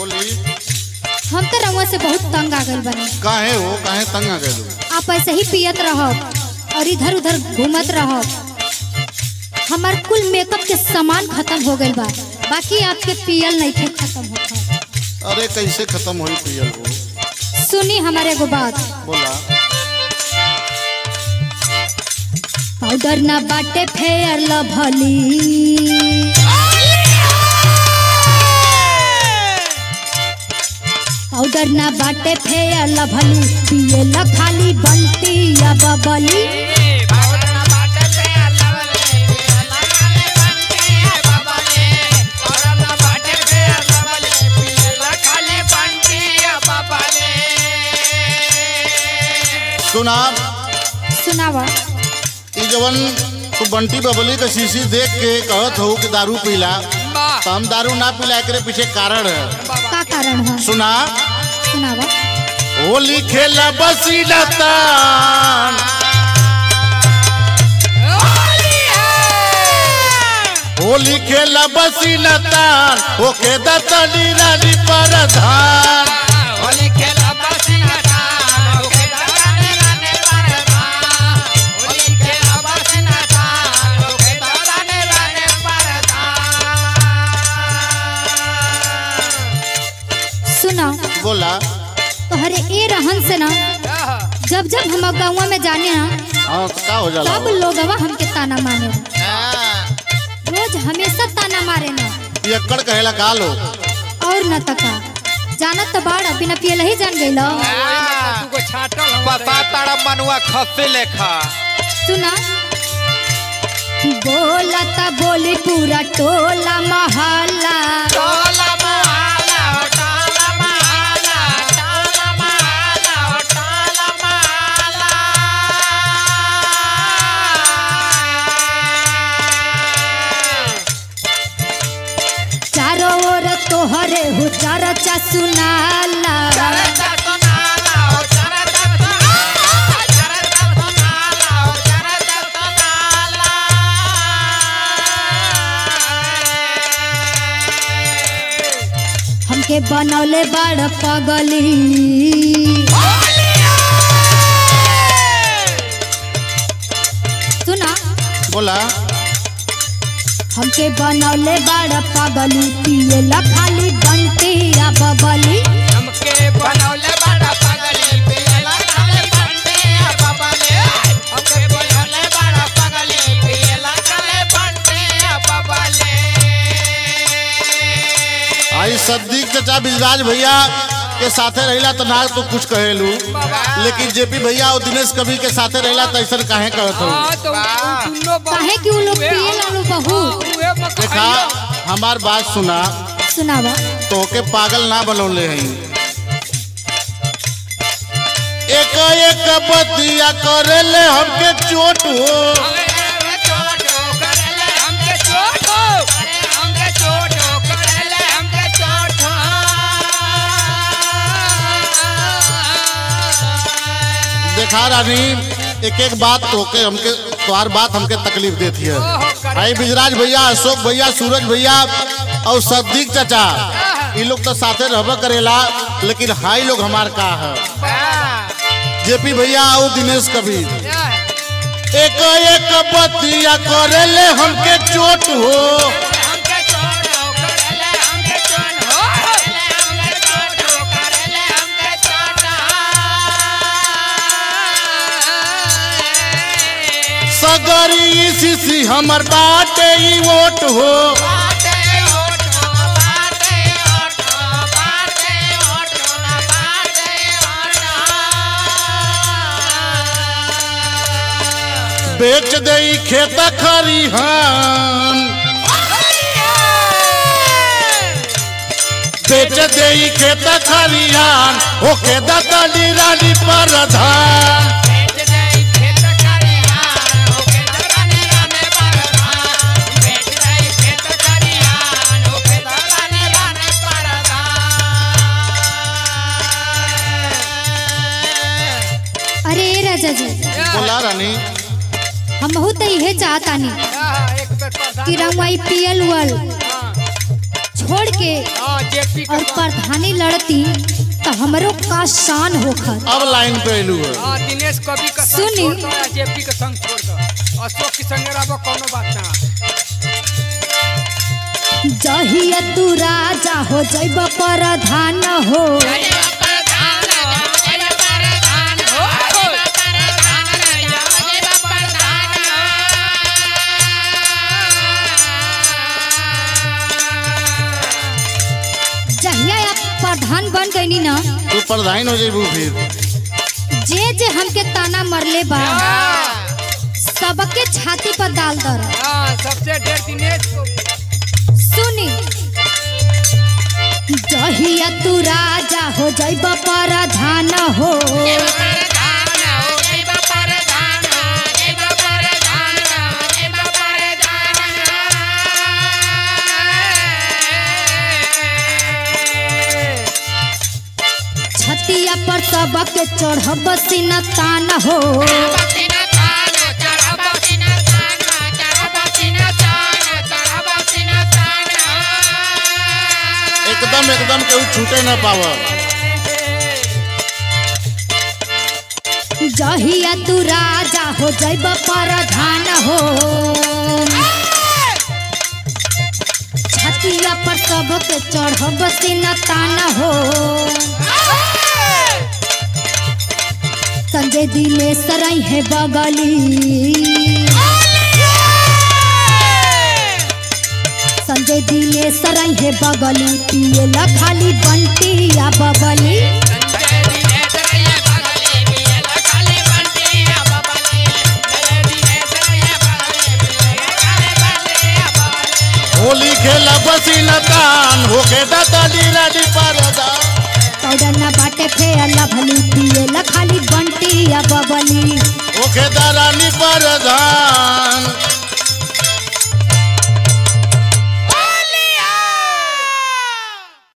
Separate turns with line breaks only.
बोली।
हम तो रउआ से बहुत तंग आ गए बने।
काहे हो, काहे तंग आ गए?
आप ऐसे ही पियत रहो और इधर उधर घूमत रहो। हमार कुल मेकअप के सामान खत्म हो गए बा, बाकी आपके पियल नहीं थे खत्म होता।
अरे कैसे खत्म हुई पियल हो?
सुनी हमारे एगो बात।
बोला।
पाउडर ना बाटे फेयर लवली, पाउडर ना बाटे फेयर लवली, पिए ला खाली बंटी या बबली।
सुना
सुनावा।
ई जवन तू बंटी बबली का शीशी देख के कहत हो कि दारू पीला, तो हम दारू ना पीला, एकरे पीछे कारण है।
का कारण है?
सुना।
सुनावा।
होली खेला बसीला तान, होली खेला बसीला तान, ओके दतली रानी परधान।
होली खेला बसीला तान, ओके दतली रानी परधान। होली खेला बसीला तान, ओके दतली रानी परधान।
सुना।
बोला।
तो हरे ए रहन से ना, जब जब हम गाँव में जाने हैं,
हाँ तो का हो जाला?
सब लोग हमके ताना मारे, रोज हमेशा ताना मारे ना।
पियक्कड़ कहेला का लो?
और न तका जानत तो बाड़ बिना पियल ही जान गइलो।
तुको छाटल बता तारा मनुआ खस्से लेखा।
सुना। बोला ता बोली पूरा टोला महल्ला,
टोला महल्ला, टोला महल्ला, टोला महल्ला, टोला महल्ला।
चारों ओर तोहरे हो चर्चा सुनाला।
चरचा सुनाला, चरचा सुनाला, चरचा सुनाला, चरचा सुनाला।
हमके बनौले बड़ पगली, सुना।
बोला।
हमके बनौले बड़ पगली, पिए ला खाली बंटी या बबली।
हमके बनौले बड़ा पगली, पियला खाली बंटी या बबली। हमके बनौले बड़ा पगली, पियला खाली बंटी या बबली।
आई सद्दीक चचा बिजराज भैया के साथे रहिला तो ना तो कुछ कहेलू, लेकिन जेपी भैया और दिनेश कवि के साथे रहिला तो ऐसा काहे कहत हो?
काहे कि वो लोग पिए ला लो बहुत।
देखा हमार बात सुना।
सुनावा।
तो के पागल ना बनौले हैं। एक एक बतिया करेले हमके चोट हो, देखा रानी एक एक बात तोके हमके तोहार बात हमके तकलीफ देती है। आई बिजराज भैया, अशोक भैया, सूरज भैया और सद्दीक चचा, ये लोग तो साथे रहबा करेला, लेकिन हाई लोग हमार का है जेपी भैया और दिनेश कवि। एक एक बतिया करेले हमके चोट हो, सगरी शीशी हमर बाटे ही वोट हो। बेच दे खेत खरिहान, बेच दे खेत खरिहान, ओके दतली रानी परधान। बोला रानी।
हम बहुत यह चाहतानी कि रंगवाई पियल उल छोड़ के
जेपी
और प्रधानी लड़ती तो हमरो का शान होखत।
अब लाइन पे अलू है।
दिनेश कवि का संग
सुनी।
छोड़ दो या जेपी का संग छोड़ दो, अशोक की संगे रहबो कोनो बात ना।
जहिया तू राजा हो जैब प्रधान हो, जहिया आप प्रधान बन गई ना
तू प्रधान हो जेबू फिर।
जे जे हमके ताना मरले बा सबके छाती पर डाल दर।
सबसे ढेर दिनेश को।
सुनी जहिया तू राजा हो जैब प्रधान हो, छतिया पर सबके चढ़ब सीना तान हो,
एकदम एकदम केहू छूटे न पावा।
जहिया तू राजा हो जैब प्रधान हो, छतिया पर सबके चढ़ब सीना तान हो। संजय दिनेश रही है बगली, संजय दिनेश रही है बगली, पिएला खाली बंटी या बबली।
होली खेला बसीना तान होके दतली रेडी परदा।
पाउडर ना बाटे फेला भली, पिएला खाली बंटी या बबली।
ओके दरानी परदा।